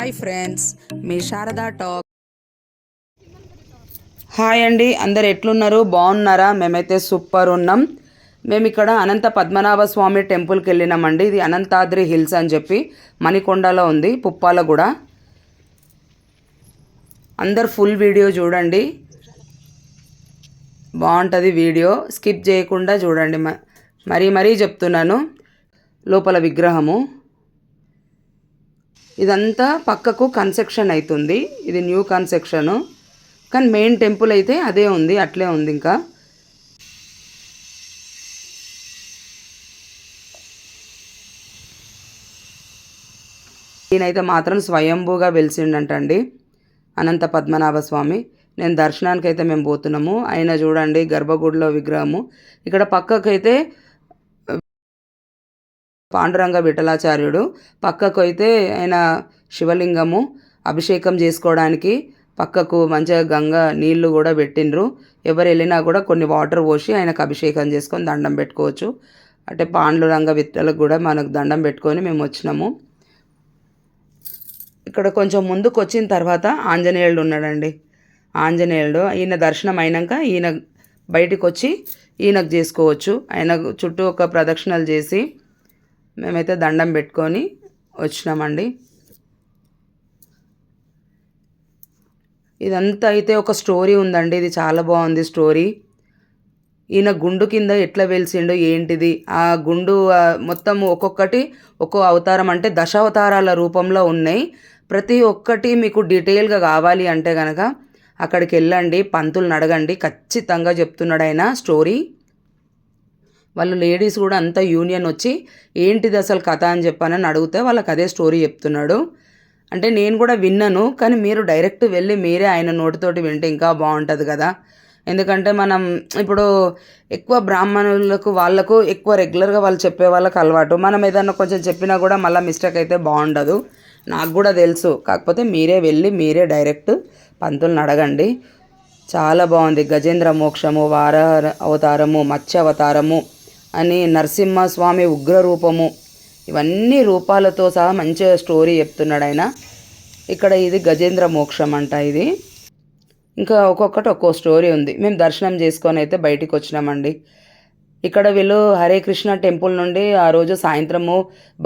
Hi friends, మీ Sharada talk. Hi అండి, అందరు ఎట్లున్నారు? బాగున్నారా? మేమైతే సూపర్ ఉన్నాం. మేము ఇక్కడ అనంత పద్మనాభ స్వామి టెంపుల్కి వెళ్ళినామండి. ఇది అనంతాద్రి హిల్స్ అని చెప్పి మణికొండలో ఉంది, పుప్పాలగూడ. అందరు ఫుల్ వీడియో చూడండి, బాగుంటుంది వీడియో, స్కిప్ చేయకుండా చూడండి. మరీ చెప్తున్నాను. లోపల విగ్రహము ఇదంతా పక్కకు కన్స్ట్రక్షన్ అవుతుంది. ఇది న్యూ కన్స్ట్రక్షను, కానీ మెయిన్ టెంపుల్ అయితే అదే ఉంది, అట్లే ఉంది. ఇంకా ఈయనైతే మాత్రం స్వయంభూగా వెలిసిండంటండి, అనంత పద్మనాభ స్వామి. నేను దర్శనానికి అయితే మేము పోతున్నాము. ఆయన చూడండి గర్భగుడిలో విగ్రహము. ఇక్కడ పక్కకైతే పాండురంగ విఠలాచార్యుడు, పక్కకు అయితే ఆయన శివలింగము. అభిషేకం చేసుకోవడానికి పక్కకు మంచిగా గంగా నీళ్లు కూడా పెట్టిండ్రు. ఎవరు వెళ్ళినా కూడా కొన్ని వాటర్ పోసి ఆయనకు అభిషేకం చేసుకొని దండం పెట్టుకోవచ్చు. అంటే పాండురంగ విఠలకు కూడా మనకు దండం పెట్టుకొని మేము వచ్చినాము. ఇక్కడ కొంచెం ముందుకు వచ్చిన తర్వాత ఆంజనేయుడు ఉన్నాడండి. ఆంజనేయుడు ఈయన దర్శనం అయినాక ఈయన బయటికి వచ్చి ఈయనకు చేసుకోవచ్చు. ఆయన చుట్టూ ఒక ప్రదక్షిణలు చేసి మేమైతే దండం పెట్టుకొని వచ్చినామండి. ఇదంతా అయితే ఒక స్టోరీ ఉందండి, ఇది చాలా బాగుంది స్టోరీ. ఈయన గుండు కింద ఎట్లా వెలిసిండు ఏంటిది, ఆ గుండు మొత్తం ఒక్కొక్కటి ఒక్కో అవతారం, అంటే దశావతారాల రూపంలో ఉన్నాయి. ప్రతి ఒక్కటి మీకు డీటెయిల్గా కావాలి అంటే కనుక అక్కడికి వెళ్ళండి, పంతులను అడగండి, ఖచ్చితంగా చెప్తున్నాడు ఆయన స్టోరీ. వాళ్ళు లేడీస్ కూడా అంతా యూనియన్ వచ్చి ఏంటిది అసలు కథ అని చెప్పానని అడిగితే వాళ్ళకి అదే స్టోరీ చెప్తున్నాడు. అంటే నేను కూడా విన్నాను, కానీ మీరు డైరెక్ట్ వెళ్ళి మీరే ఆయన నోటితోటి వింటే ఇంకా బాగుంటుంది కదా. ఎందుకంటే మనం ఇప్పుడు ఎక్కువ బ్రాహ్మణులకు వాళ్ళకు ఎక్కువ రెగ్యులర్గా వాళ్ళు చెప్పే వాళ్ళకి అలవాటు. మనం ఏదన్నా కొంచెం చెప్పినా కూడా మళ్ళీ మిస్టేక్ అయితే బాగుండదు. నాకు కూడా తెలుసు, కాకపోతే మీరే వెళ్ళి మీరే డైరెక్ట్ పంతులను అడగండి. చాలా బాగుంది. గజేంద్ర మోక్షము, వారాహ అవతారము, మత్స్య అవతారము అని, నరసింహస్వామి ఉగ్ర రూపము, ఇవన్నీ రూపాలతో సహా మంచిగా స్టోరీ చెప్తున్నాడు ఆయన. ఇక్కడ ఇది గజేంద్ర మోక్షం అంట ఇది. ఇంకా ఒక్కొక్కటి ఒక్కో స్టోరీ ఉంది. మేము దర్శనం చేసుకొని అయితే బయటికి వచ్చినామండి. ఇక్కడ వీళ్ళు హరే కృష్ణ టెంపుల్ నుండి ఆ రోజు సాయంత్రము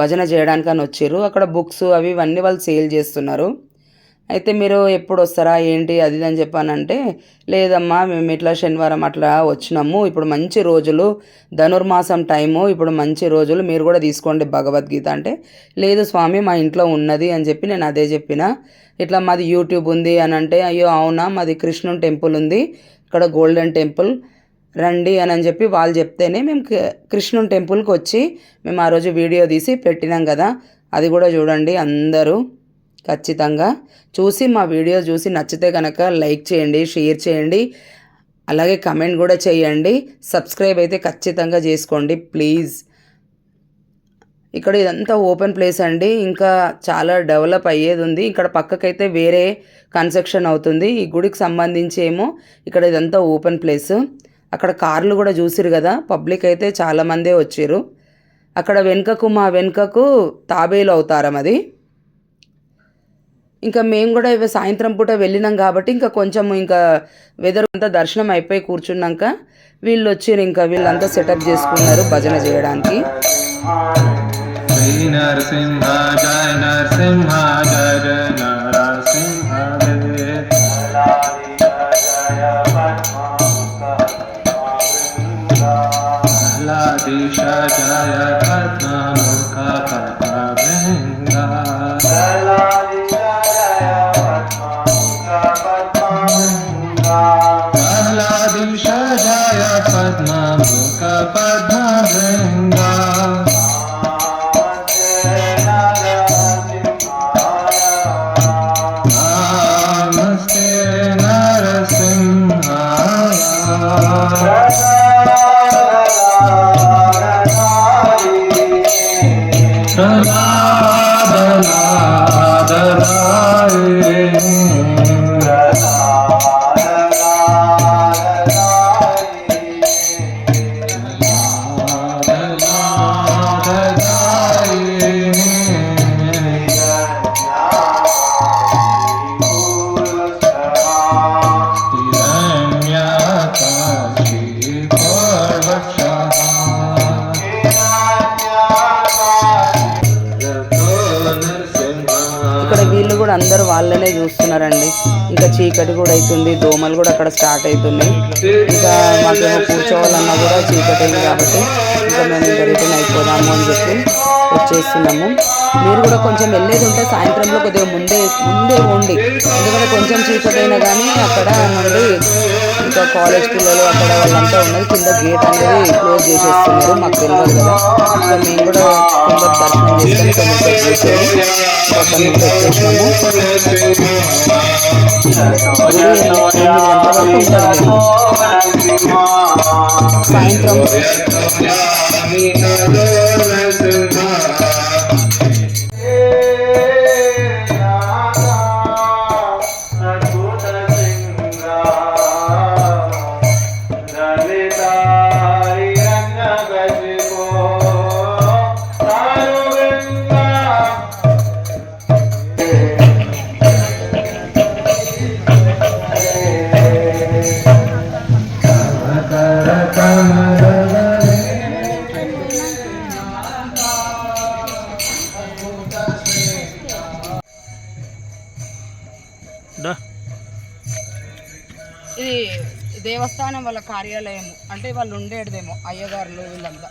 భజన చేయడానికని వచ్చారు. అక్కడ బుక్స్ అవి ఇవన్నీ వాళ్ళు సేల్ చేస్తున్నారు. అయితే మీరు ఎప్పుడు వస్తారా ఏంటి అది అని చెప్పానంటే, లేదమ్మా మేము ఇట్లా శనివారం అట్లా వచ్చినాము, ఇప్పుడు మంచి రోజులు, ధనుర్మాసం టైము, ఇప్పుడు మంచి రోజులు, మీరు కూడా తీసుకోండి భగవద్గీత అంటే, లేదు స్వామి మా ఇంట్లో ఉన్నది అని చెప్పి నేను అదే చెప్పిన. ఇట్లా మాది యూట్యూబ్ ఉంది అని అంటే, అయ్యో అవునా మాది కృష్ణుని టెంపుల్ ఉంది ఇక్కడ గోల్డెన్ టెంపుల్ రండి అని చెప్పి వాళ్ళు చెప్తేనే మేము కృష్ణుని టెంపుల్కి వచ్చి మేము ఆ రోజు వీడియో తీసి పెట్టినాం కదా. అది కూడా చూడండి అందరూ ఖచ్చితంగా చూసి, మా వీడియో చూసి నచ్చితే కనుక లైక్ చేయండి, షేర్ చేయండి, అలాగే కమెంట్ కూడా చేయండి. సబ్స్క్రైబ్ అయితే ఖచ్చితంగా చేసుకోండి ప్లీజ్. ఇక్కడ ఇదంతా ఓపెన్ ప్లేస్ అండి, ఇంకా చాలా డెవలప్ అయ్యేది ఉంది. ఇక్కడ పక్కకైతే వేరే కన్స్ట్రక్షన్ అవుతుంది. ఈ గుడికి సంబంధించి ఏమో ఇక్కడ ఇదంతా ఓపెన్ ప్లేస్. అక్కడ కార్లు కూడా చూసిరు కదా, పబ్లిక్ అయితే చాలామందే వచ్చారు. అక్కడ వెనుకకు మా వెనుకకు తాబేలు అవతారం అది. ఇంకా మేము కూడా సాయంత్రం పూట వెళ్ళినాం కాబట్టి ఇంకా కొంచెం ఇంకా వెదర్ అంతా దర్శనం అయిపోయి కూర్చున్నాక వీళ్ళు వచ్చారు. ఇంకా వీళ్ళంతా సెటప్ చేసుకున్నారు భజన చేయడానికి. వీళ్ళు కూడా అందరూ వాళ్ళనే చూస్తున్నారండి. ఇంకా చీకటి కూడా అవుతుంది, దోమలు కూడా అక్కడ స్టార్ట్ అవుతున్నాయి. ఇంకా మాకేమో కూర్చోవాలన్నా కూడా చీకటి అయింది కాబట్టి ఇంకా మేము ఇంకా రిటర్న్ అయిపోదాము అని చెప్పి వచ్చేస్తున్నాము. మీరు కూడా కొంచెం వెళ్ళేది ఉంటే సాయంత్రంలో కొద్దిగా ముందే ఉండి, ఎందుకంటే కొంచెం చీకటి అయినా కానీ అక్కడ నుండి ఇంకా కాలేజ్ పిల్లలు అక్కడ వాళ్ళంతా ఉన్నది. కింద గేట్ అనేది క్లోజ్ చేసేస్తున్నారు, మాకు తెలియదు కదా. ఇంకా మేము కూడా కింద దర్శనం చేసుకొని కొంచెం సేపు కూర్చొని అక్కడ నుండి వచ్చేసినాము. గుడి 8 గంటల వరకు ఉంటుంది సాయంత్రం. ఇది దేవస్థానం వాళ్ళ కార్యాలయం, అంటే వాళ్ళు ఉండేదేమో అయ్యగారులు వీళ్ళంతా.